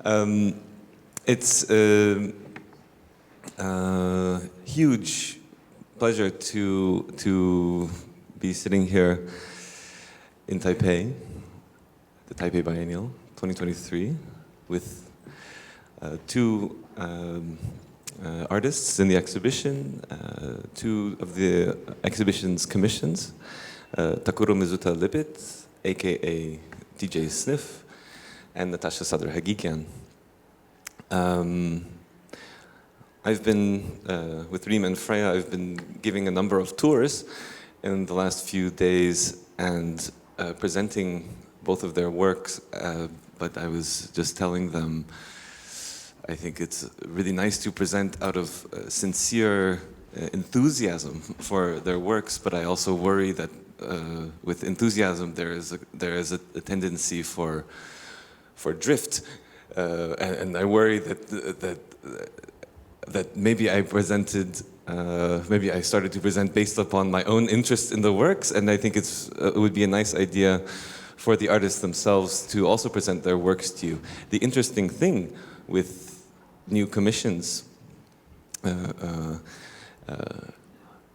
It's a huge pleasure to be sitting here in Taipei, the Taipei Biennial 2023, with two artists in the exhibition, two of the exhibition's commissions, Takuro Mizuta Libit, aka DJ Sniff, and Natascha Sadr Haghighian. I've been, with Riem and Freya, I've been giving a number of tours in the last few days and presenting both of their works, but I was just telling them I think it's really nice to present out of sincere enthusiasm for their works, but I also worry that with enthusiasm there is a tendency for drift, and I worry that maybe I presented, maybe I started to present based upon my own interest in the works, and I think it would be a nice idea for the artists themselves to also present their works to you. The interesting thing with new commissions,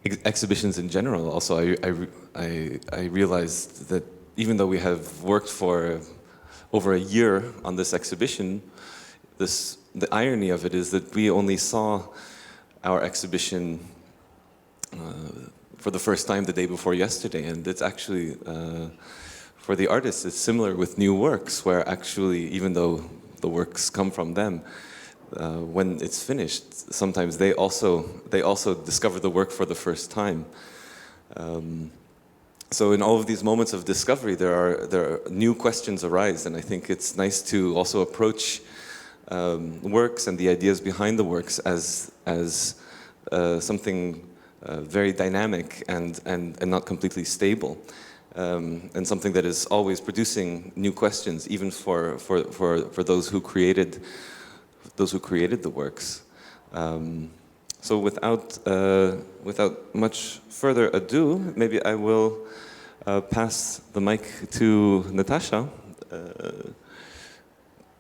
exhibitions in general, also I realized that even though we have worked for over a year on this exhibition, the irony of it is that we only saw our exhibition for the first time the day before yesterday, and it's actually, for the artists, it's similar with new works, where actually, even though the works come from them, when it's finished, sometimes they also discover the work for the first time. So in all of these moments of discovery, there are new questions arise, and I think it's nice to also approach works and the ideas behind the works as something very dynamic and not completely stable, and something that is always producing new questions, even for those who created the works. So without much further ado, maybe I will pass the mic to Natascha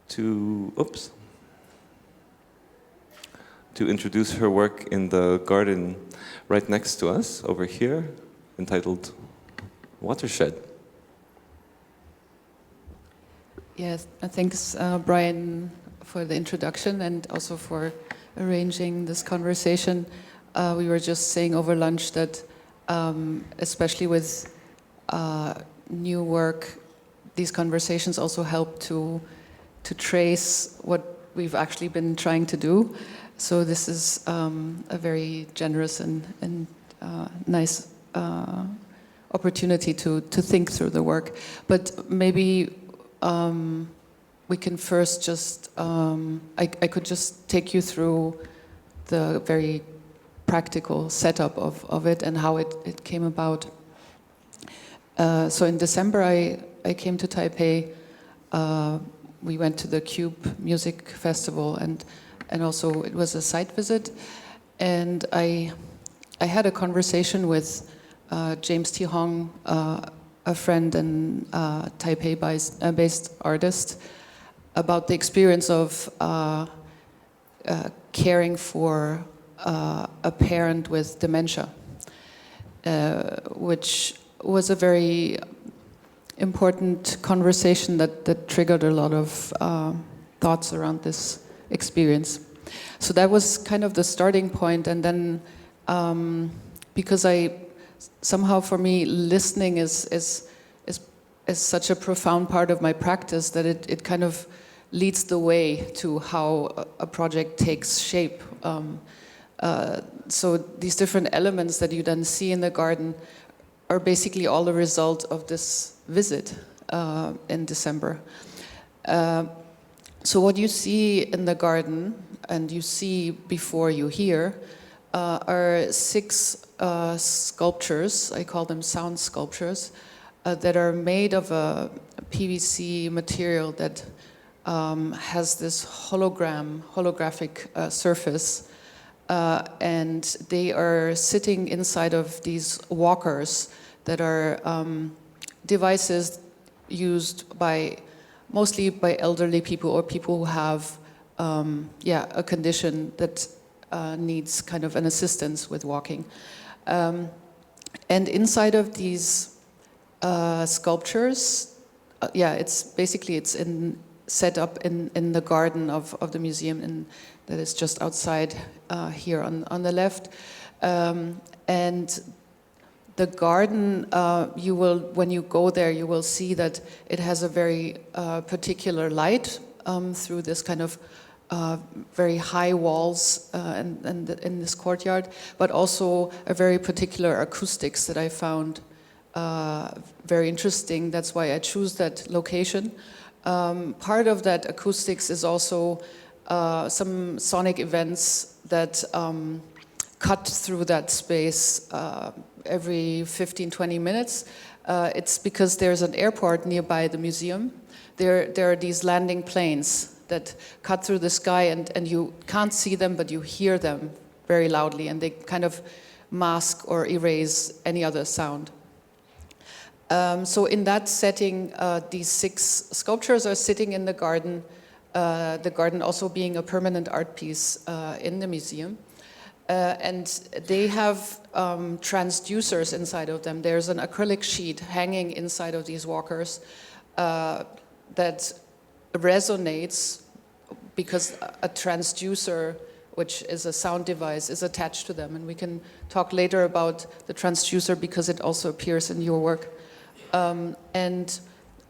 to introduce her work in the garden right next to us over here, entitled Watershed. Yes, thanks Brian for the introduction and also for arranging this conversation. We were just saying over lunch that especially with new work, these conversations also help to trace what we've actually been trying to do. So this is a very generous and nice opportunity to think through the work. But maybe we can first just, I could just take you through the very practical setup of it and how it came about. So in December, I came to Taipei. We went to the Cube Music Festival, and also it was a site visit. And I had a conversation with James T. Hong, a friend and Taipei-based artist, about the experience of caring for a parent with dementia, which was a very important conversation that triggered a lot of thoughts around this experience. So that was kind of the starting point, and then because somehow for me listening is such a profound part of my practice that it kind of leads the way to how a project takes shape. So these different elements that you then see in the garden are basically all a result of this visit in December. So what you see in the garden and you see before you here are 6 sculptures, I call them sound sculptures, that are made of a PVC material that has this holographic surface, and they are sitting inside of these walkers that are devices used by mostly by elderly people or people who have a condition that needs kind of an assistance with walking. And inside of these sculptures, it's set up in the garden of the museum, and that is just outside here on the left. And the garden, when you go there, you will see that it has a very particular light through this kind of very high walls and in this courtyard, but also a very particular acoustics that I found very interesting. That's why I choose that location. Part of that acoustics is also some sonic events that cut through that space every 15-20 minutes. It's because there's an airport nearby the museum. There are these landing planes that cut through the sky, and you can't see them, but you hear them very loudly, and they kind of mask or erase any other sound. So in that setting, these 6 sculptures are sitting in the garden also being a permanent art piece in the museum. And they have transducers inside of them. There's an acrylic sheet hanging inside of these walkers that resonates because a transducer, which is a sound device, is attached to them. And we can talk later about the transducer because it also appears in your work. And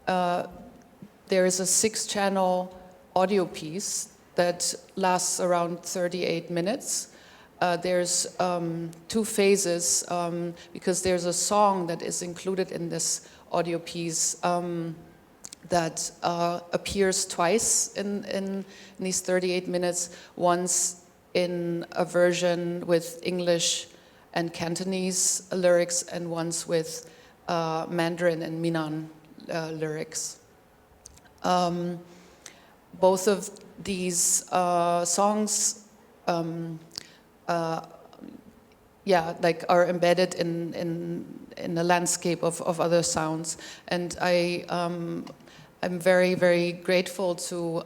there is a 6-channel audio piece that lasts around 38 minutes. There's 2 phases because there's a song that is included in this audio piece that appears twice in these 38 minutes, once in a version with English and Cantonese lyrics and once with Mandarin and Minnan lyrics. Both of these songs are embedded in the landscape of other sounds, and I'm very, very grateful to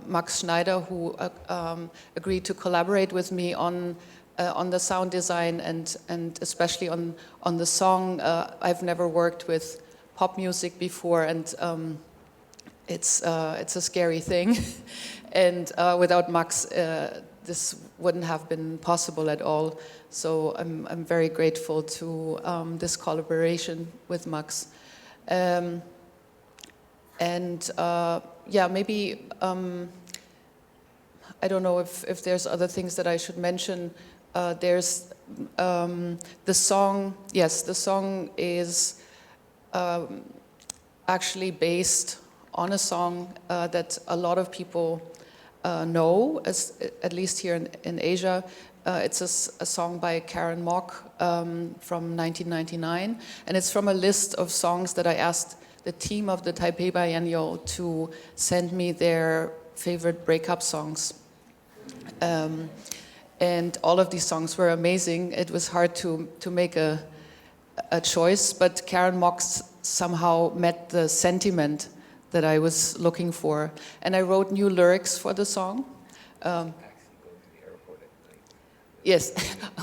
Max Schneider, who agreed to collaborate with me on the sound design and especially on the song. I've never worked with pop music before, and it's a scary thing, and without Max, this wouldn't have been possible at all. So I'm very grateful to this collaboration with Max. Maybe I don't know if there's other things that I should mention. There's the song. Yes, the song is actually based on a song that a lot of people know, at least here in Asia. It's a song by Karen Mock from 1999, and it's from a list of songs that I asked the team of the Taipei Biennial to send me their favorite breakup songs. And all of these songs were amazing. It was hard to make a choice, but Karen Mock somehow met the sentiment that I was looking for. And I wrote new lyrics for the song. Yes,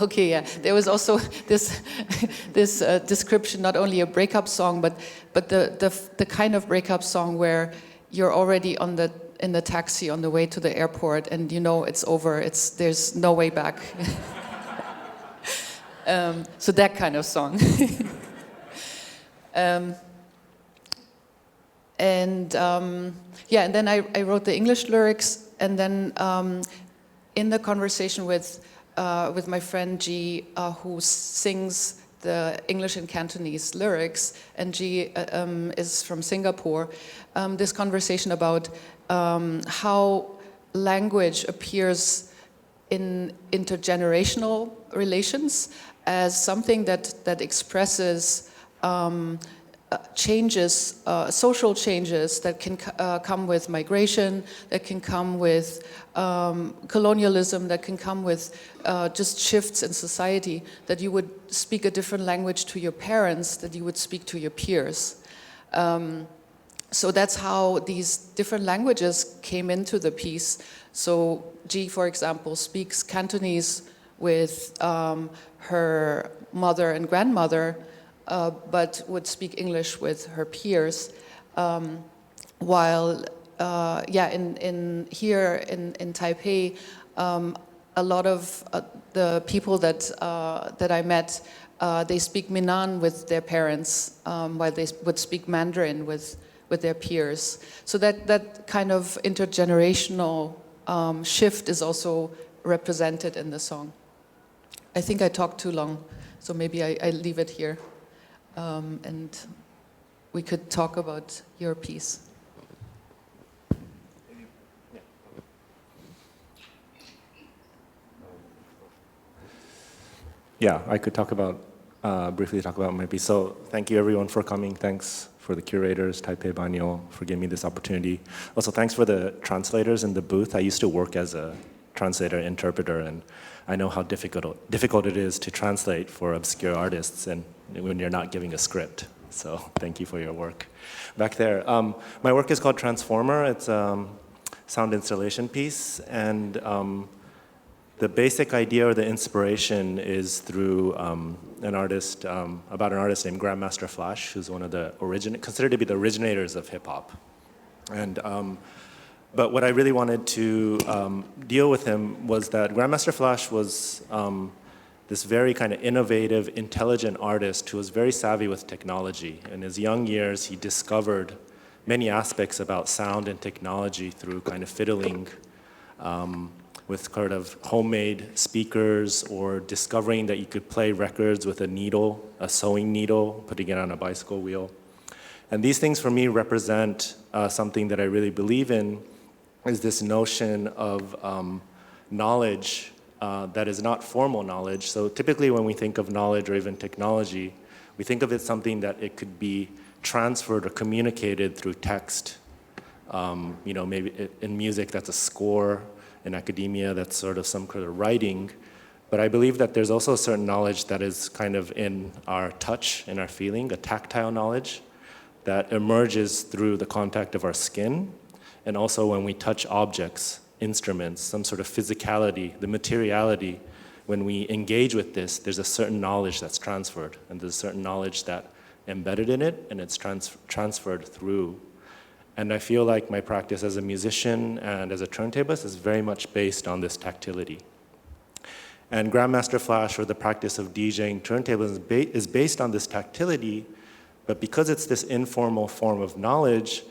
okay, yeah. There was also this description, not only a breakup song, but the kind of breakup song where you're already in the taxi on the way to the airport, and you know it's over. There's no way back. So that kind of song. And then I wrote the English lyrics, and then in the conversation with my friend G, who sings the English and Cantonese lyrics, and G is from Singapore, this conversation about how language appears in intergenerational relations as something that expresses changes, social changes that can come with migration, that can come with colonialism, that can come with just shifts in society, that you would speak a different language to your parents, that you would speak to your peers. So that's how these different languages came into the piece. So G, for example, speaks Cantonese with her mother and grandmother, but would speak English with her peers. While here in Taipei, a lot of the people that I met, they speak Minnan with their parents, while they would speak Mandarin with their peers. So that kind of intergenerational shift is also represented in the song. I think I talked too long, so maybe I leave it here, and we could talk about your piece. Yeah, I could briefly talk about my piece. So thank you everyone for coming. Thanks for the curators, Taipei Biennial, for giving me this opportunity. Also, thanks for the translators in the booth. I used to work as a translator, interpreter, and I know how difficult it is to translate for obscure artists and when you're not giving a script. So thank you for your work. Back there, my work is called Transformer. It's a sound installation piece, and the basic idea or the inspiration is through about an artist named Grandmaster Flash, who's one of the considered to be the originators of hip hop. And but what I really wanted to deal with him was that Grandmaster Flash was this very kind of innovative, intelligent artist who was very savvy with technology. In his young years, he discovered many aspects about sound and technology through kind of fiddling with kind of homemade speakers, or discovering that you could play records with a needle, a sewing needle, putting it on a bicycle wheel. And these things for me represent something that I really believe in, is this notion of knowledge that is not formal knowledge. So typically when we think of knowledge or even technology, we think of it something that it could be transferred or communicated through text. Maybe in music that's a score, in academia that's sort of some kind of writing. But I believe that there's also a certain knowledge that is kind of in our touch, in our feeling, a tactile knowledge that emerges through the contact of our skin, and also when we touch objects, instruments, some sort of physicality, the materiality. When we engage with this, there's a certain knowledge that's transferred, and there's a certain knowledge that embedded in it, and it's transferred through. And I feel like my practice as a musician and as a turntablist is very much based on this tactility. And Grandmaster Flash, or the practice of DJing turntables, is based on this tactility, but because it's this informal form of knowledge,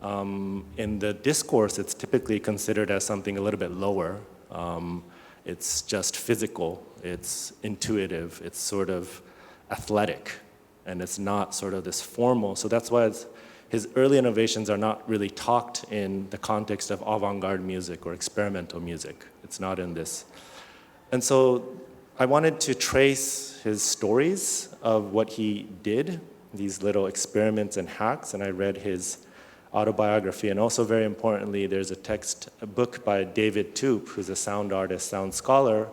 in the discourse, it's typically considered as something a little bit lower. It's just physical, it's intuitive, it's sort of athletic, and it's not sort of this formal. So that's why his early innovations are not really talked in the context of avant-garde music or experimental music. It's not in this. And so I wanted to trace his stories of what he did, these little experiments and hacks, and I read his autobiography. And also very importantly, there's a book by David Toop, who's a sound artist, sound scholar,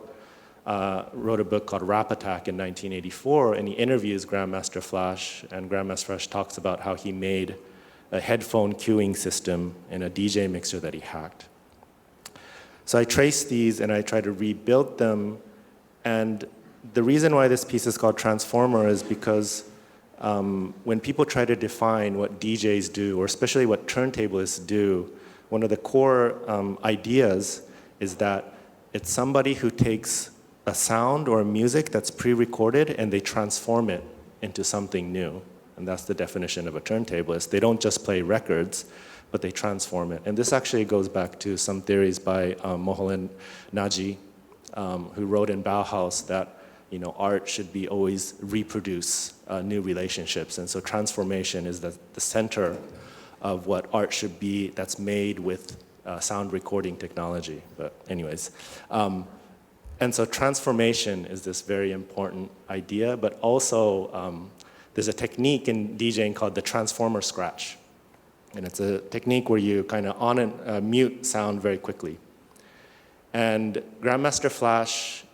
wrote a book called Rap Attack in 1984, and he interviews Grandmaster Flash, and Grandmaster Flash talks about how he made a headphone cueing system in a DJ mixer that he hacked. So I traced these and I tried to rebuild them, and the reason why this piece is called Transformer is because when people try to define what DJs do, or especially what turntablists do, one of the core ideas is that it's somebody who takes a sound or a music that's pre-recorded and they transform it into something new. And that's the definition of a turntablist. They don't just play records, but they transform it. And this actually goes back to some theories by Moholy Nagy, who wrote in Bauhaus that art should be always reproduce new relationships. And so transformation is the center of what art should be that's made with sound recording technology. But anyways, and so transformation is this very important idea, but also there's a technique in DJing called the transformer scratch. And it's a technique where you kind of on and mute sound very quickly. And Grandmaster Flash,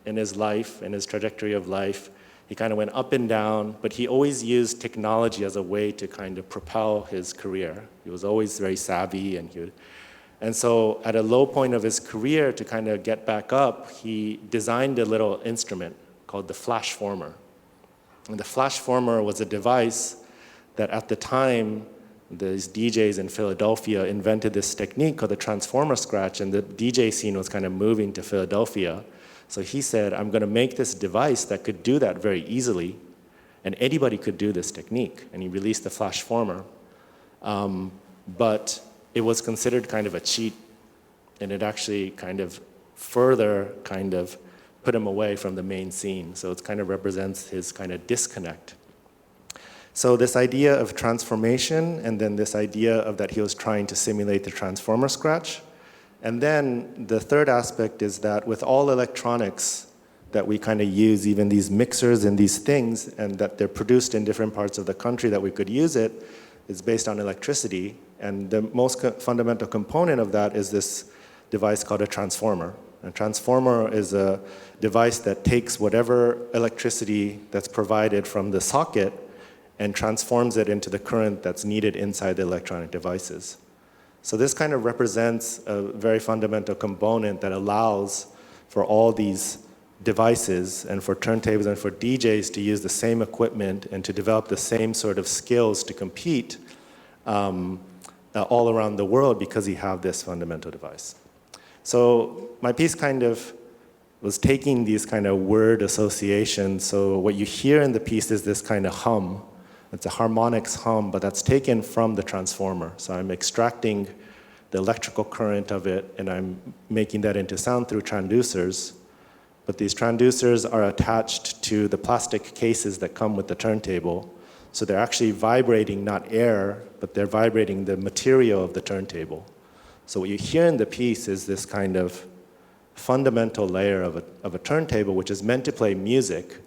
in his life, in his trajectory of life, He kind of went up and down, but he always used technology as a way to kind of propel his career. He was always very savvy, and so at a low point of his career, to kind of get back up, he designed a little instrument called the flash former. And the flash former was a device that at the time, these DJs in Philadelphia invented this technique called the transformer scratch, and the DJ scene was kind of moving to Philadelphia. So he said, I'm going to make this device that could do that very easily, and anybody could do this technique. And he released the flash former. But it was considered kind of a cheat, and it actually kind of further kind of put him away from the main scene. So it kind of represents his kind of disconnect. So this idea of transformation, and then this idea of that he was trying to simulate the transformer scratch. And then the third aspect is that with all electronics that we kind of use, even these mixers and these things, and that they're produced in different parts of the country that we could use it, is based on electricity. And the most fundamental component of that is this device called a transformer. A transformer is a device that takes whatever electricity that's provided from the socket and transforms it into the current that's needed inside the electronic devices. So this kind of represents a very fundamental component that allows for all these devices and for turntables and for DJs to use the same equipment and to develop the same sort of skills to compete all around the world because you have this fundamental device. So my piece kind of was taking these kind of word associations. So what you hear in the piece is this kind of hum. It's a harmonics hum, but that's taken from the transformer. So I'm extracting the electrical current of it, and I'm making that into sound through transducers. But these transducers are attached to the plastic cases that come with the turntable. So they're actually vibrating not air, but they're vibrating the material of the turntable. So what you hear in the piece is this kind of fundamental layer of a turntable, which is meant to play music,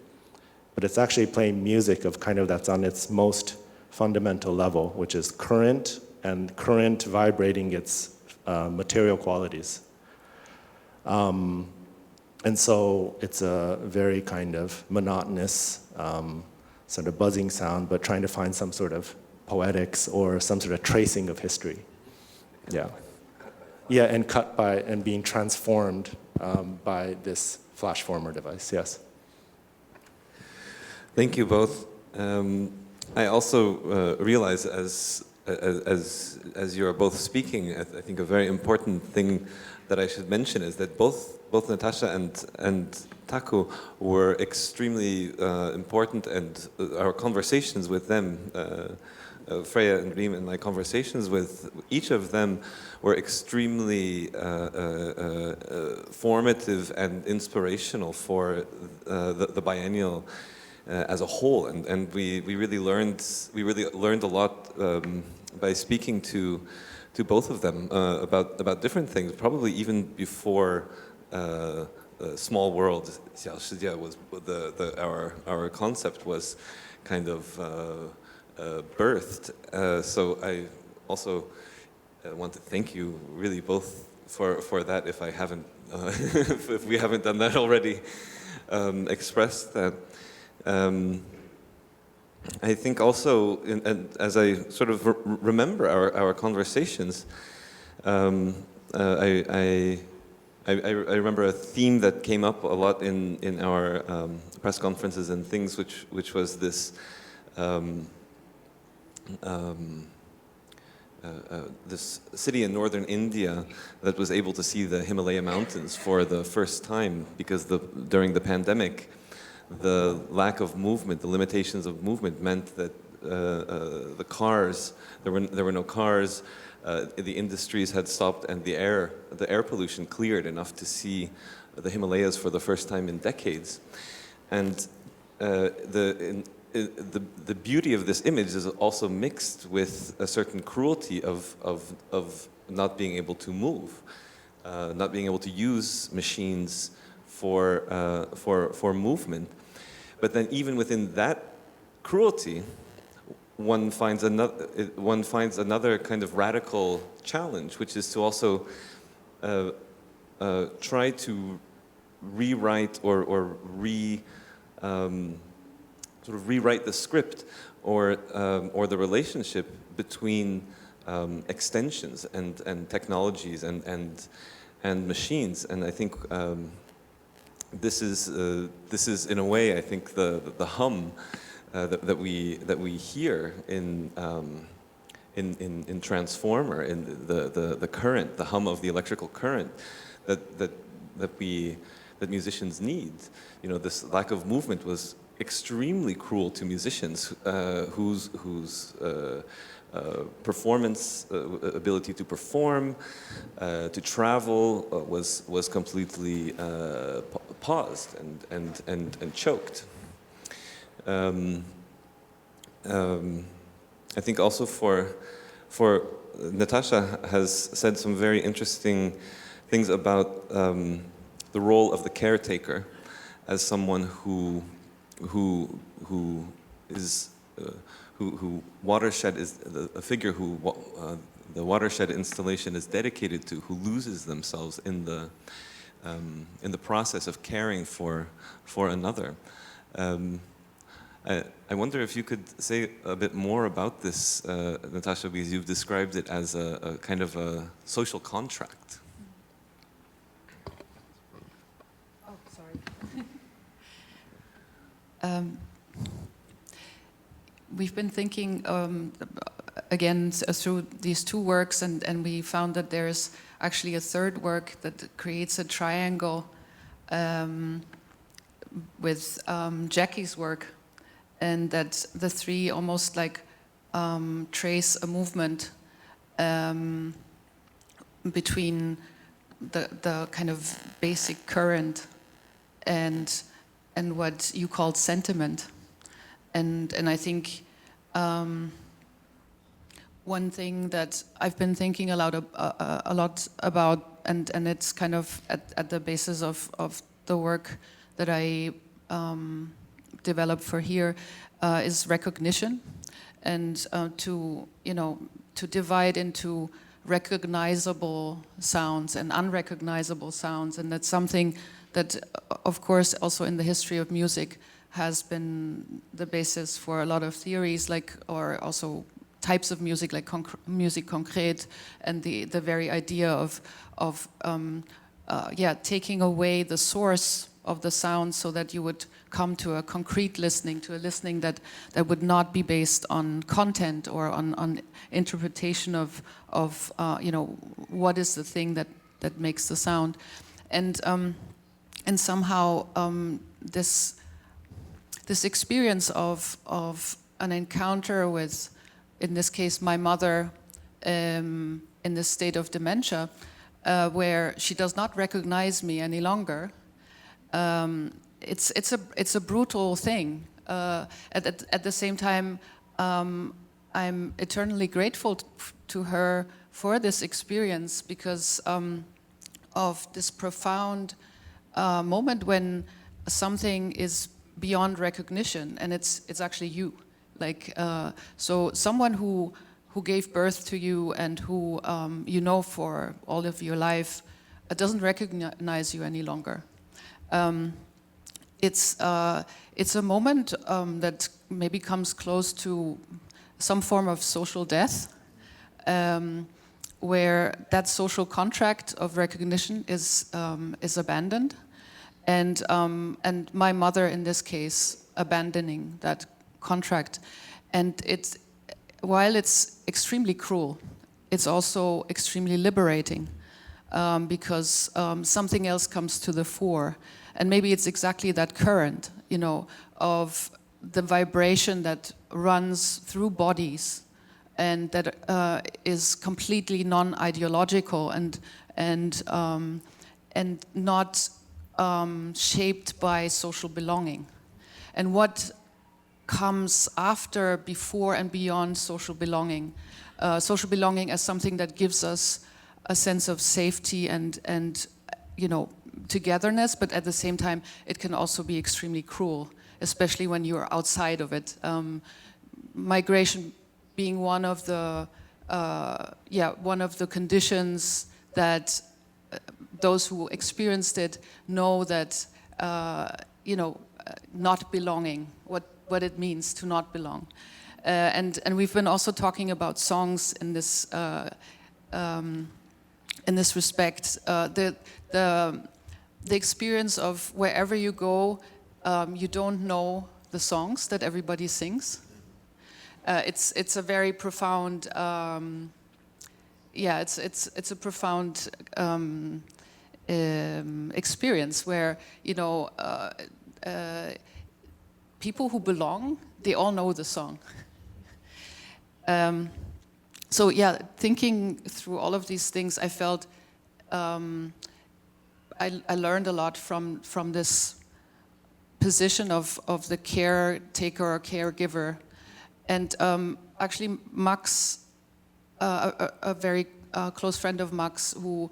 but it's actually playing music of kind of that's on its most fundamental level, which is current, and current vibrating its material qualities. And so it's a very kind of monotonous, sort of buzzing sound, but trying to find some sort of poetics or some sort of tracing of history. Yeah. Yeah, and cut by, and being transformed by this flash former device, yes. Thank you both. I also realize as you are both speaking, I think a very important thing that I should mention is that both Natascha and Taku were extremely important, and our conversations with them, Freya and Riem, and my conversations with each of them were extremely formative and inspirational for the biennial as a whole, and we really learned a lot by speaking to both of them about different things, probably even before Small World, 小世界 was our concept was kind of birthed. So I also want to thank you really both for that, if I haven't if we haven't done that already, expressed that. I think also, as I sort of remember our conversations, I remember a theme that came up a lot in our press conferences and things, which was this this city in northern India that was able to see the Himalaya mountains for the first time, because during the pandemic, the lack of movement, the limitations of movement meant that the cars, there were no cars, the industries had stopped, and the air pollution cleared enough to see the Himalayas for the first time in decades. And the beauty of this image is also mixed with a certain cruelty of not being able to move, not being able to use machines for movement. But then even within that cruelty, one finds another kind of radical challenge, which is to also try to rewrite or sort of rewrite the script or the relationship between extensions and technologies and machines. And I think this is in a way, I think, the hum that we hear in Transformer, in the current, the hum of the electrical current that musicians need. You know, this lack of movement was extremely cruel to musicians whose performance ability to perform, to travel was completely paused and choked. I think also for Natascha has said some very interesting things about the role of the caretaker as someone who Watershed is a figure who the Watershed installation is dedicated to, who loses themselves in the process of caring for another. I wonder if you could say a bit more about this, Natascha, because you've described it as a kind of a social contract. Oh, sorry. We've been thinking again through these two works, and we found that there's actually a third work that creates a triangle with Jackie's work, and that the three almost like trace a movement between the kind of basic current and what you called sentiment. And I think one thing that I've been thinking a lot about, and it's kind of at the basis of the work that I developed for here, is recognition, and to divide into recognizable sounds and unrecognizable sounds, and that's something that, of course, also in the history of music has been the basis for a lot of theories, or also types of music, like music concrete, and the very idea of taking away the source of the sound so that you would come to a concrete listening, to a listening that would not be based on content or on interpretation of what is the thing that makes the sound, and somehow this experience of an encounter with, in this case, my mother, in this state of dementia, where she does not recognize me any longer. It's a brutal thing. At the same time, I'm eternally grateful to her for this experience, because of this profound moment when something is beyond recognition, and it's actually you. So someone who gave birth to you and who for all of your life doesn't recognize you any longer. It's a moment that maybe comes close to some form of social death, where that social contract of recognition is abandoned, and my mother in this case abandoning that contract, and while it's extremely cruel, it's also extremely liberating, because something else comes to the fore, and maybe it's exactly that current, of the vibration that runs through bodies, and that is completely non-ideological and not shaped by social belonging. And what comes after, before, and beyond social belonging as something that gives us a sense of safety and togetherness, but at the same time it can also be extremely cruel, especially when you're outside of it. Migration being one of the conditions that those who experienced it know that not belonging, what it means to not belong. And we've been also talking about songs in this respect. The experience of wherever you go, you don't know the songs that everybody sings. It's a very profound. It's a profound experience where people who belong, they all know the song. So yeah, thinking through all of these things, I felt I learned a lot from this position of the caretaker or caregiver. And actually Max, a very close friend of Max who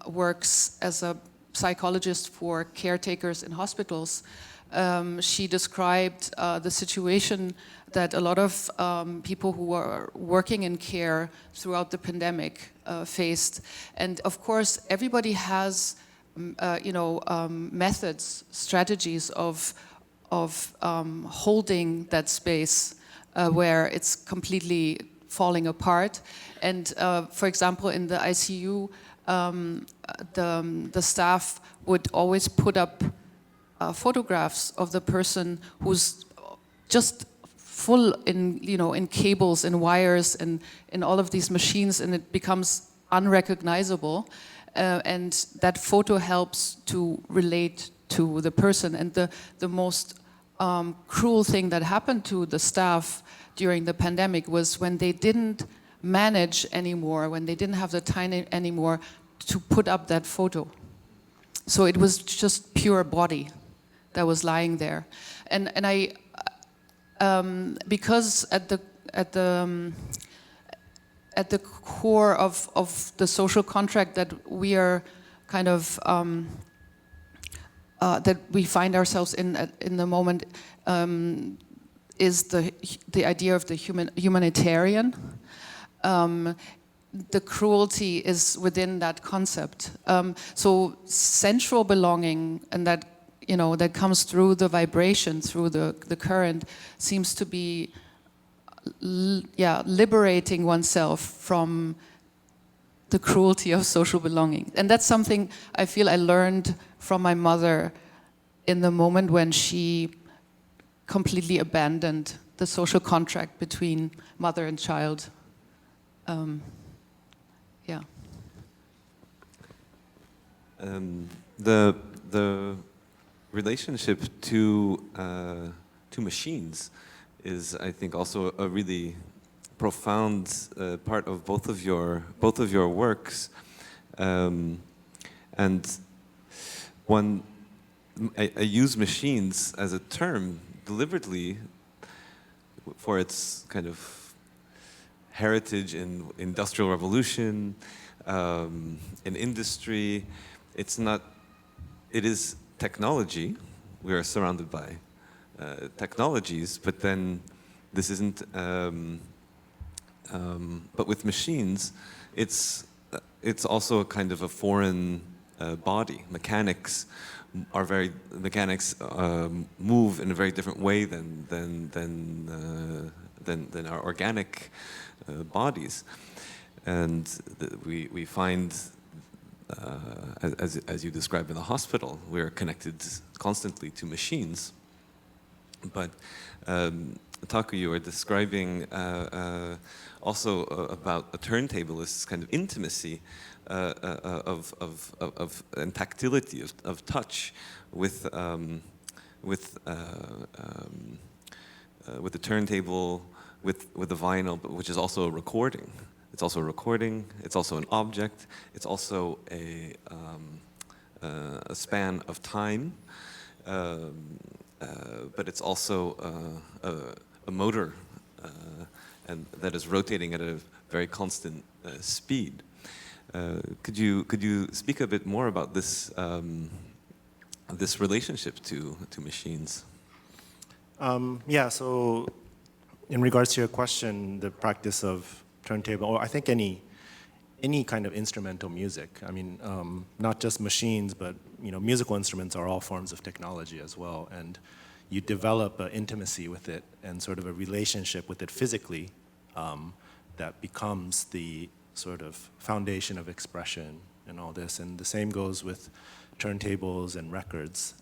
works as a psychologist for caretakers in hospitals, she described the situation that a lot of people who are working in care throughout the pandemic faced. And of course, everybody has methods, strategies of holding that space where it's completely falling apart. And for example, in the ICU, the staff would always put up photographs of the person who's just full in cables and wires and in all of these machines, and it becomes unrecognizable. And that photo helps to relate to the person. And the most cruel thing that happened to the staff during the pandemic was when they didn't manage anymore, when they didn't have the time anymore to put up that photo. So it was just pure body that was lying there. And I because at the core of the social contract that we are kind of that we find ourselves in the moment is the idea of the humanitarian. The cruelty is within that concept. So sensual belonging, and that that comes through the vibration, through the current, seems to be liberating oneself from the cruelty of social belonging. And that's something I feel I learned from my mother in the moment when she completely abandoned the social contract between mother and child. The relationship to machines is, I think, also a really profound part of both of your works, and I use machines as a term deliberately for its kind of heritage in industrial revolution, in industry. It is technology. We are surrounded by technologies, but then this isn't. But with machines, it's also a kind of a foreign body. Mechanics move in a very different way than our organic bodies, and we find. As you described in the hospital, we're connected constantly to machines. But Taku, you were describing also about a turntable, this kind of intimacy and tactility of touch with the turntable, with the vinyl, but which is also a recording. It's also a recording. It's also an object. It's also a span of time, but it's also a motor, and that is rotating at a very constant speed. Could you speak a bit more about this this relationship to machines? So in regards to your question, the practice of turntable, or I think any kind of instrumental music. I mean, not just machines, but musical instruments are all forms of technology as well. And you develop an intimacy with it and sort of a relationship with it physically that becomes the sort of foundation of expression and all this. And the same goes with turntables and records,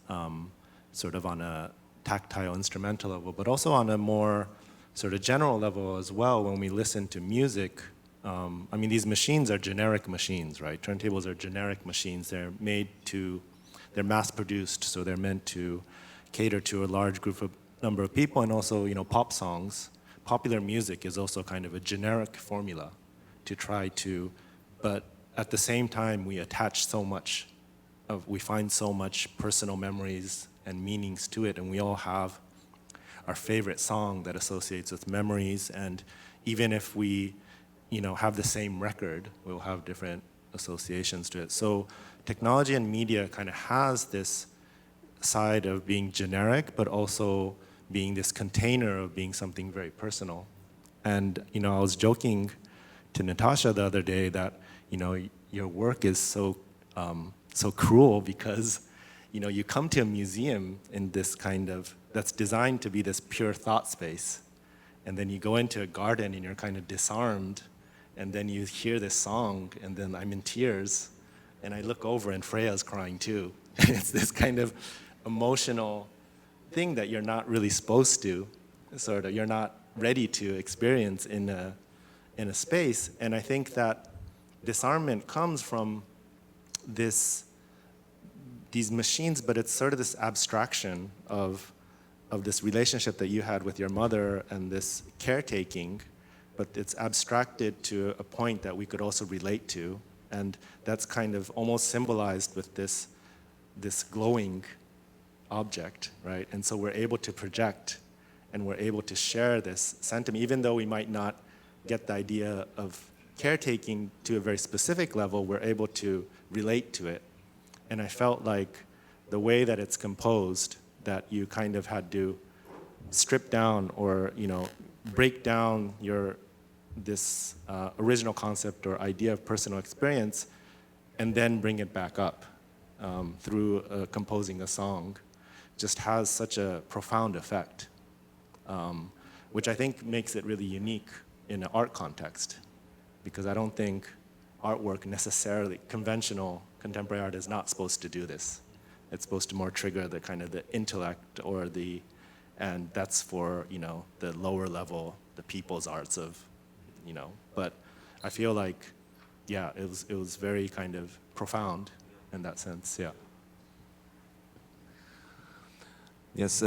sort of on a tactile instrumental level, but also on a more sort of general level as well. When we listen to music, I mean, these machines are generic machines, right? Turntables are generic machines. They're mass-produced, so they're meant to cater to a large number of people, and also, you know, pop songs. Popular music is also kind of a generic formula to try to, but at the same time, we attach so much we find so much personal memories and meanings to it, and we all have our favorite song that associates with memories, and even if we, you know, have the same record, we'll have different associations to it. So technology and media kind of has this side of being generic, but also being this container of being something very personal. And, you know, I was joking to Natascha the other day that, you know, your work is so cruel because, you know, you come to a museum in this kind of, that's designed to be this pure thought space, and then you go into a garden and you're kind of disarmed, and then you hear this song, and then I'm in tears, and I look over and Freya's crying too. And it's this kind of emotional thing that you're not really supposed to, sort of, you're not ready to experience in a space. And I think that disarmament comes from these machines, but it's sort of this abstraction of this relationship that you had with your mother and this caretaking, but it's abstracted to a point that we could also relate to. And that's kind of almost symbolized with this glowing object, right? And so we're able to project and we're able to share this sentiment, even though we might not get the idea of caretaking to a very specific level, we're able to relate to it. And I felt like the way that it's composed, that you kind of had to strip down or, you know, break down this original concept or idea of personal experience and then bring it back up through composing a song, just has such a profound effect, which I think makes it really unique in an art context, because I don't think artwork necessarily, conventional contemporary art is not supposed to do this. It's supposed to more trigger the kind of the intellect or and that's for, you know, the lower level, the people's arts of, you know, but I feel like, yeah, it was very kind of profound in that sense, yeah. Yes,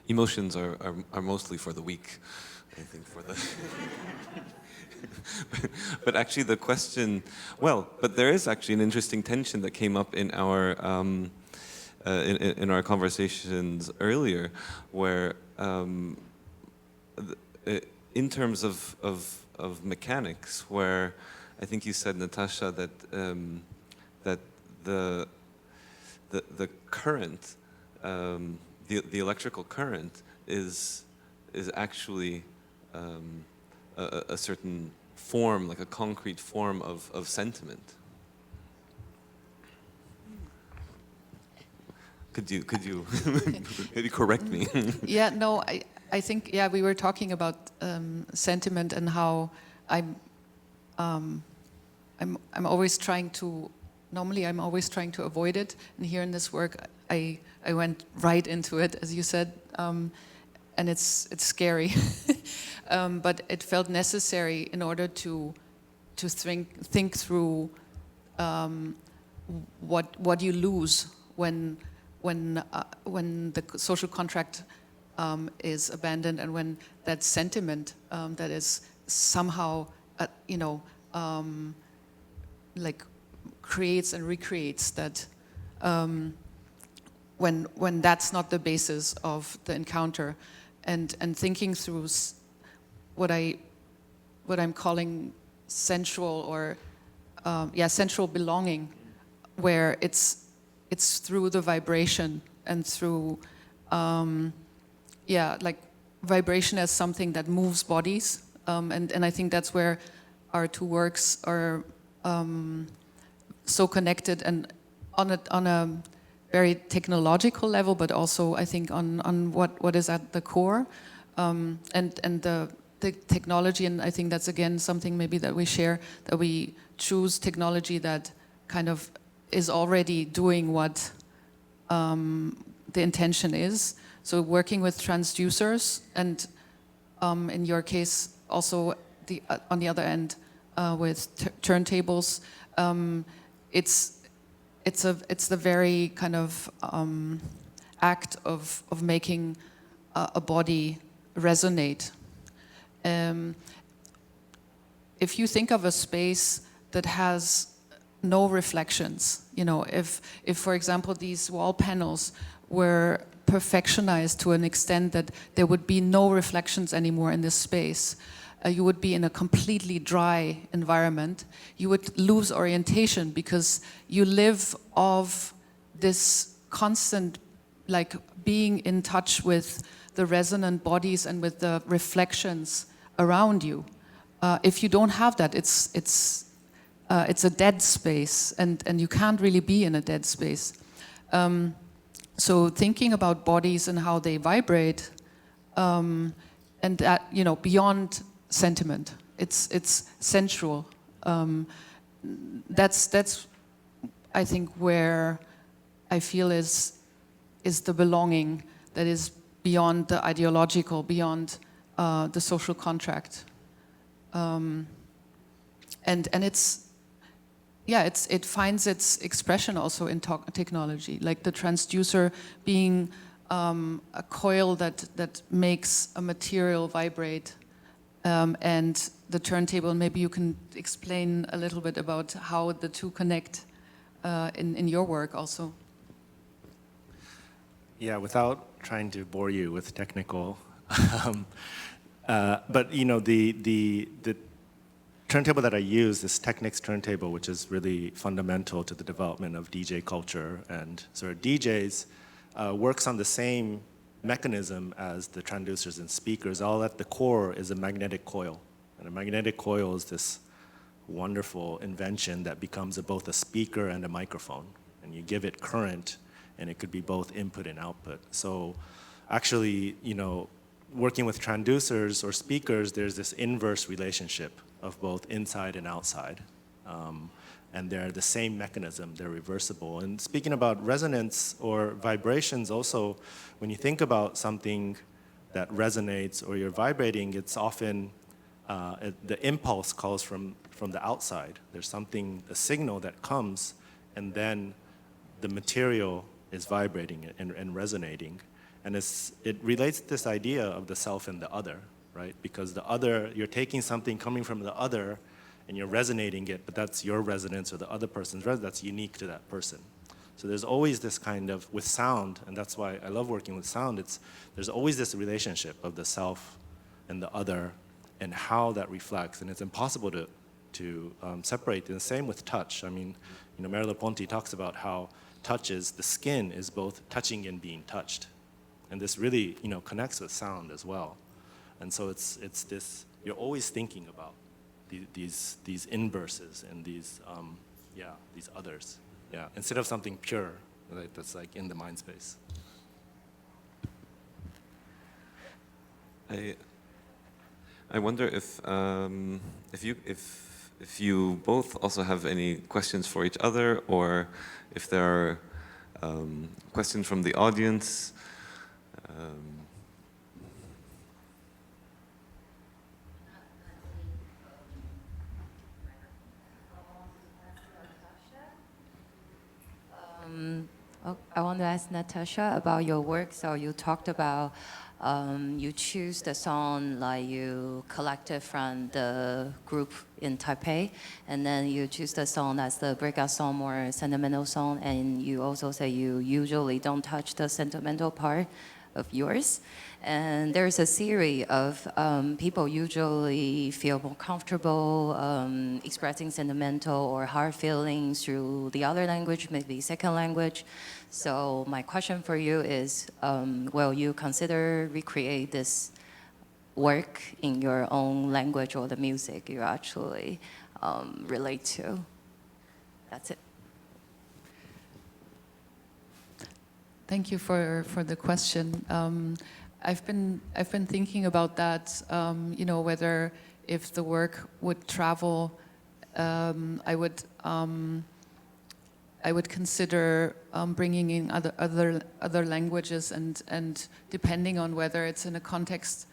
emotions are mostly for the weak, I think, for the... But actually the question, but there is actually an interesting tension that came up in our in our conversations earlier, where in terms of mechanics, where I think you said, Natascha, that that the current, the electrical current is actually a certain form, like a concrete form of sentiment. Could you maybe correct me? Yeah, no, I think, yeah, we were talking about sentiment and how I'm always trying to, normally I'm always trying to avoid it, and here in this work I went right into it, as you said, and it's scary, but it felt necessary in order to think through what you lose when the social contract is abandoned, and when that sentiment that is somehow like creates and recreates that, when that's not the basis of the encounter, and thinking through what I'm calling sensual or sensual belonging, where it's through the vibration and through like vibration as something that moves bodies, and I think that's where our two works are so connected, and on a very technological level, but also I think on what is at the core, and the technology. And I think that's again something maybe that we share, that we choose technology that kind of is already doing what the intention is. So working with transducers, and in your case also on the other end with turntables, it's the very kind of act of making a body resonate. If you think of a space that has no reflections, you know, if for example these wall panels were perfectionized to an extent that there would be no reflections anymore in this space, you would be in a completely dry environment. You would lose orientation because you live off this constant, like, being in touch with the resonant bodies and with the reflections around you. If you don't have that, it's a dead space, and you can't really be in a dead space. So thinking about bodies and how they vibrate, and that, you know, beyond sentiment, it's sensual. That's I think where I feel is the belonging that is beyond the ideological, beyond the social contract, and it finds its expression also in technology, like the transducer being a coil that makes a material vibrate, and the turntable. Maybe you can explain a little bit about how the two connect in your work also. Yeah, without trying to bore you with technical, but you know, the turntable that I use, this Technics turntable, which is really fundamental to the development of DJ culture and sort of DJs, works on the same mechanism as the transducers and speakers. All at the core is a magnetic coil. And a magnetic coil is this wonderful invention that becomes both a speaker and a microphone. And you give it current, and it could be both input and output. So actually, you know, working with transducers or speakers, there's this inverse relationship of both inside and outside. And they're the same mechanism, they're reversible. And speaking about resonance or vibrations also, when you think about something that resonates or you're vibrating, it's often, the impulse calls from the outside. There's something, a signal that comes, and then the material is vibrating and resonating. And it relates to this idea of the self and the other, right? Because the other, you're taking something coming from the other and you're resonating it, but that's your resonance or the other person's resonance, that's unique to that person. So there's always this kind of, with sound, and that's why I love working with sound, there's always this relationship of the self and the other and how that reflects, and it's impossible to separate. And the same with touch. I mean, you know, Merleau-Ponty talks about how touch is, the skin is both touching and being touched. And this really, you know, connects with sound as well. And so it's this, you're always thinking about these inverses and these others. Yeah, instead of something pure, right, that's like in the mind space. I wonder if you both also have any questions for each other, or if there are questions from the audience. I want to ask Natascha about your work. So you talked about you choose the song like you collected from the group in Taipei, and then you choose the song that's the breakout song, more sentimental song, and you also say you usually don't touch the sentimental part of yours. And there's a series of people usually feel more comfortable expressing sentimental or hard feelings through the other language, maybe second language. So my question for you is, will you consider recreate this work in your own language or the music you actually relate to? That's it. Thank you for the question. I've been thinking about that. Whether if the work would travel, I would consider bringing in other languages, and depending on whether it's in a context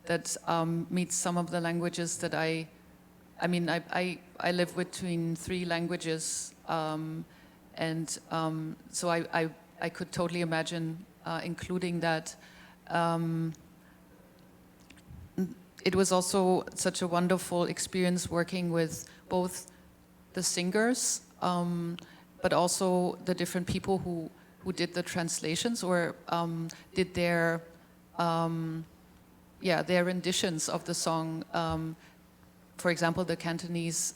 that meets some of the languages that I live between 3 languages, and so I could totally imagine including that. It was also such a wonderful experience working with both the singers, but also the different people who did the translations or did their renditions of the song. For example, the Cantonese,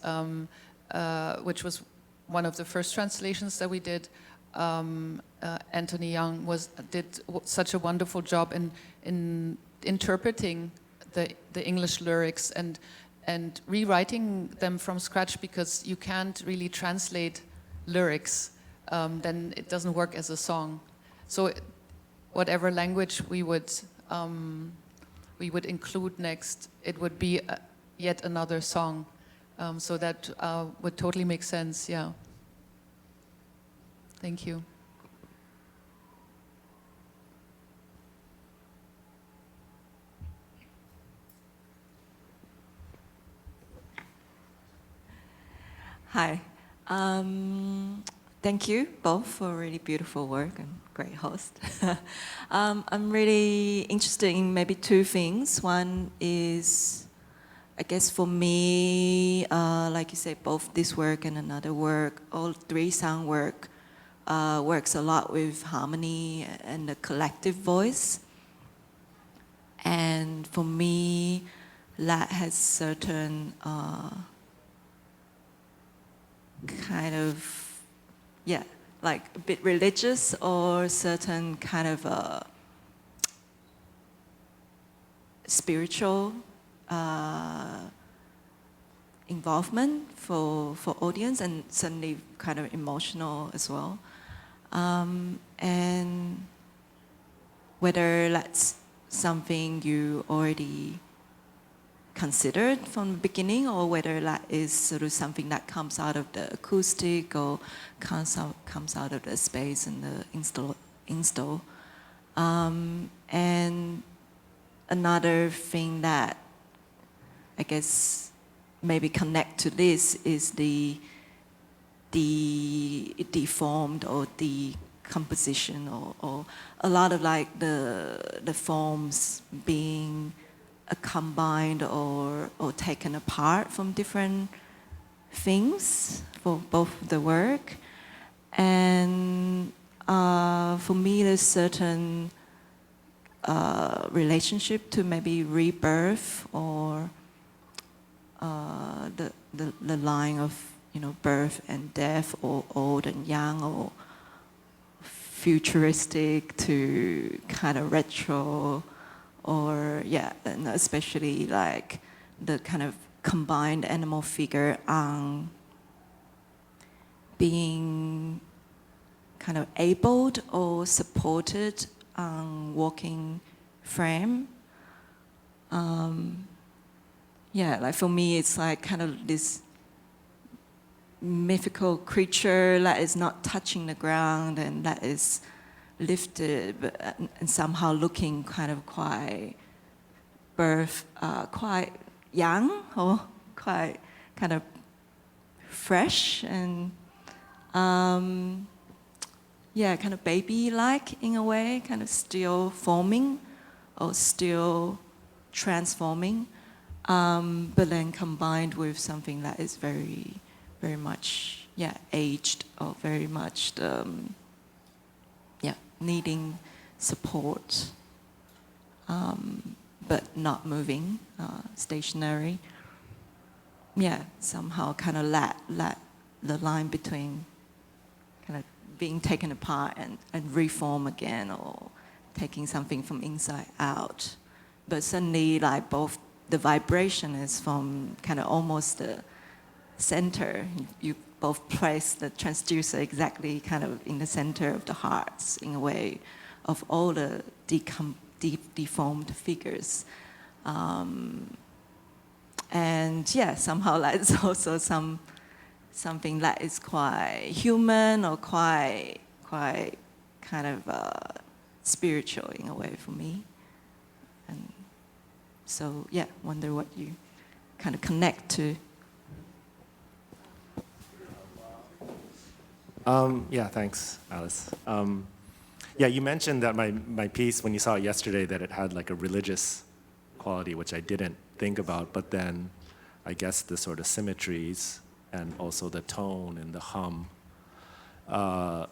which was one of the first translations that we did. Anthony Young did such a wonderful job in interpreting the English lyrics and rewriting them from scratch, because you can't really translate lyrics, then it doesn't work as a song. So whatever language we would include next, it would be yet another song. So that would totally make sense, yeah. Thank you. Hi. Thank you both for really beautiful work and great host. I'm really interested in maybe 2 things. One is, I guess for me, like you say, both this work and another work, all 3 sound work, works a lot with harmony and the collective voice. And for me, that has certain kind of, like a bit religious or certain kind of spiritual involvement for audience, and certainly kind of emotional as well. And whether that's something you already considered from the beginning, or whether that is sort of something that comes out of the acoustic or comes out of the space and the install. And another thing that I guess maybe connect to this is the deformed or decomposition, or a lot of like the forms being combined or taken apart from different things for both the work. And for me, there's certain relationship to maybe rebirth, or the line of birth and death, or old and young, or futuristic to kind of retro, or and especially like the kind of combined animal figure being kind of abled or supported on walking frame. Like for me, it's like kind of this mythical creature that is not touching the ground and that is lifted, and somehow looking kind of quite young, or quite kind of fresh, and kind of baby-like in a way, kind of still forming or still transforming, but then combined with something that is very, very much aged, or very much needing support, but not moving, stationary. Somehow kind of let the line between kind of being taken apart and reform again, or taking something from inside out. But suddenly, like both the vibration is from kind of almost the center. You both place the transducer exactly kind of in the center of the hearts in a way of all the deformed figures. And yeah, somehow that's also something that is quite human or quite kind of spiritual in a way for me. And so yeah, wonder what you kind of connect to. Yeah, thanks, Alice. Yeah, you mentioned that my piece, when you saw it yesterday, that it had like a religious quality, which I didn't think about, but then I guess the sort of symmetries and also the tone and the hum,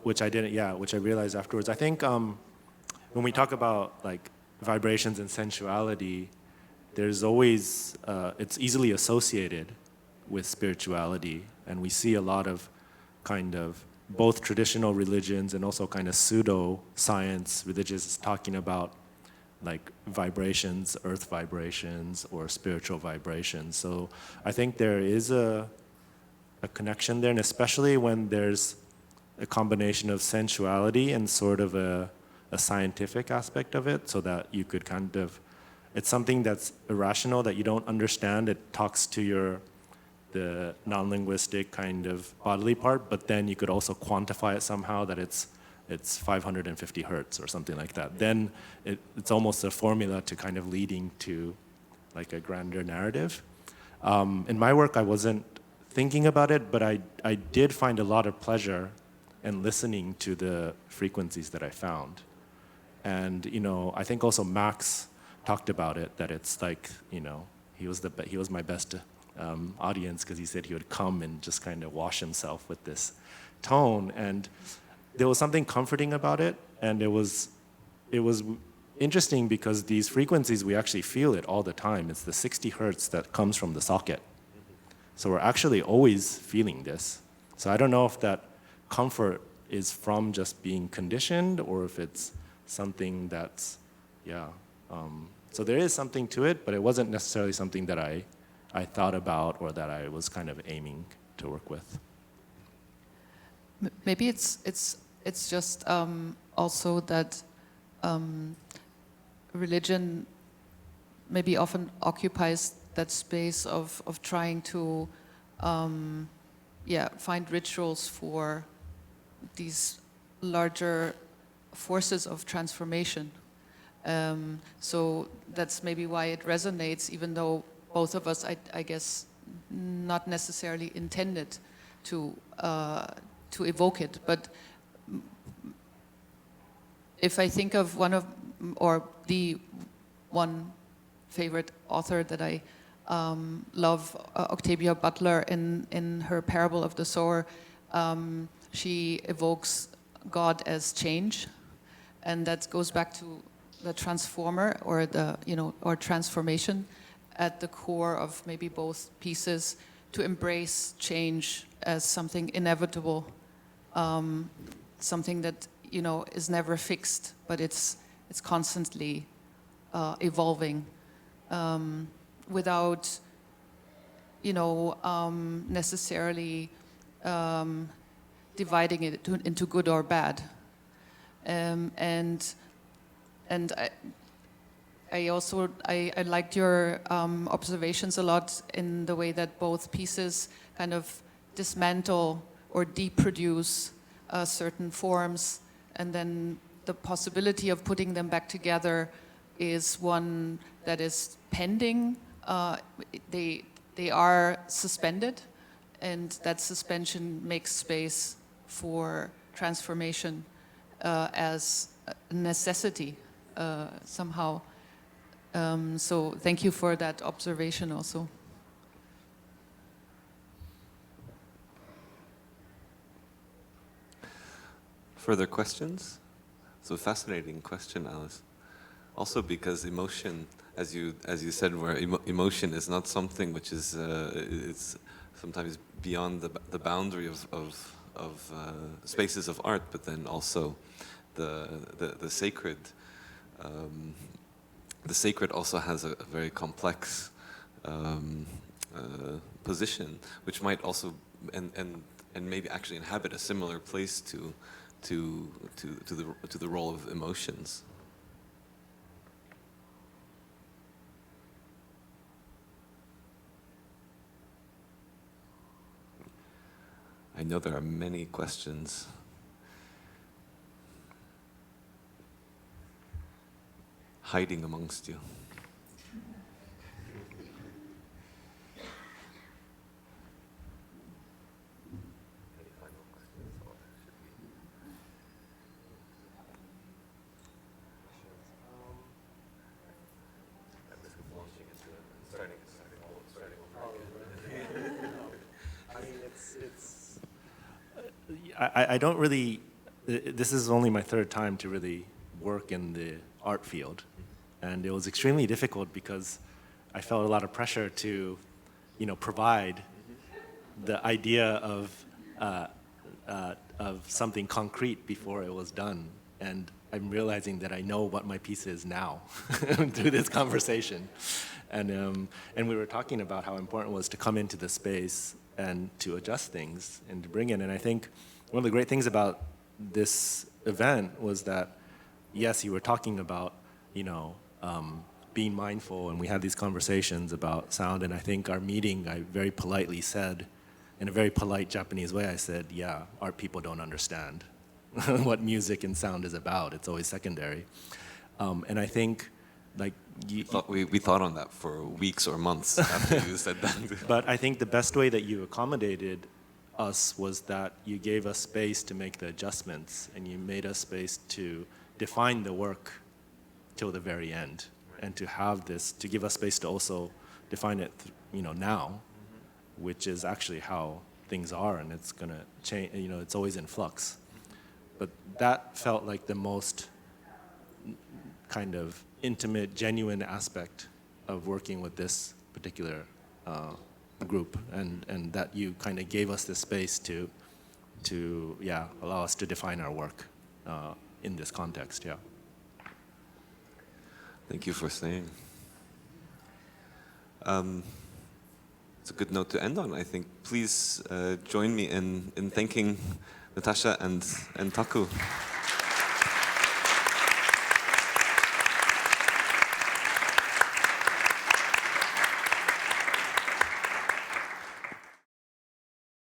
which I realized afterwards. I think when we talk about like vibrations and sensuality, there's always, it's easily associated with spirituality, and we see a lot of kind of both traditional religions and also kind of pseudo-science religions talking about like vibrations, earth vibrations, or spiritual vibrations. So I think there is a connection there, and especially when there's a combination of sensuality and sort of a scientific aspect of it, so that you could kind of, it's something that's irrational, that you don't understand. It talks to the non-linguistic kind of bodily part, but then you could also quantify it somehow, that it's 550 hertz or something like that. Then it's almost a formula to kind of leading to like a grander narrative. In my work, I wasn't thinking about it, but I did find a lot of pleasure in listening to the frequencies that I found. And I think also Max talked about it, that it's like, he was my best audience, because he said he would come and just kind of wash himself with this tone, and there was something comforting about it, and it was interesting because these frequencies, we actually feel it all the time. It's the 60 hertz that comes from the socket, so we're actually always feeling this. So I don't know if that comfort is from just being conditioned, or if it's something that's so there is something to it, but it wasn't necessarily something that I thought about or that I was kind of aiming to work with. Maybe it's just also that religion maybe often occupies that space of trying to find rituals for these larger forces of transformation. So that's maybe why it resonates, even though both of us, I guess, not necessarily intended to evoke it. But if I think of the one favorite author that I love, Octavia Butler, in her Parable of the Sower, she evokes God as change, and that goes back to the transformer, or or transformation at the core of maybe both pieces, to embrace change as something inevitable, something that is never fixed, but it's constantly evolving, without necessarily dividing it into good or bad, and I also liked your observations a lot, in the way that both pieces kind of dismantle or deproduce certain forms, and then the possibility of putting them back together is one that is pending. They are suspended, and that suspension makes space for transformation as a necessity somehow. So thank you for that observation also. Further questions? So fascinating question, Alice. Also because emotion, as you said, where emotion is not something which is it's sometimes beyond the boundary of spaces of art, but then also the sacred. The sacred also has a very complex position, which might also, and and maybe actually inhabit a similar place to the role of emotions. I know there are many questions. Hiding amongst you. I don't really, this is only my third time to really work in the art field. And it was extremely difficult because I felt a lot of pressure to, provide the idea of something concrete before it was done. And I'm realizing that I know what my piece is now through this conversation. And we were talking about how important it was to come into the space and to adjust things and to bring in. And I think one of the great things about this event was that, yes, you were talking about, being mindful, and we had these conversations about sound, and I think our meeting, I very politely said, in a very polite Japanese way, I said, yeah, art people don't understand what music and sound is about. It's always secondary. And I think, like, we thought on that for weeks or months after you said that. But I think the best way that you accommodated us was that you gave us space to make the adjustments, and you made us space to define the work till the very end, and to have this, to give us space to also define it, now, which is actually how things are, and it's gonna change. It's always in flux. But that felt like the most kind of intimate, genuine aspect of working with this particular group, and that you kind of gave us the space to allow us to define our work in this context. Yeah. Thank you for saying. It's a good note to end on, I think. Please join me in thanking Natascha and Taku.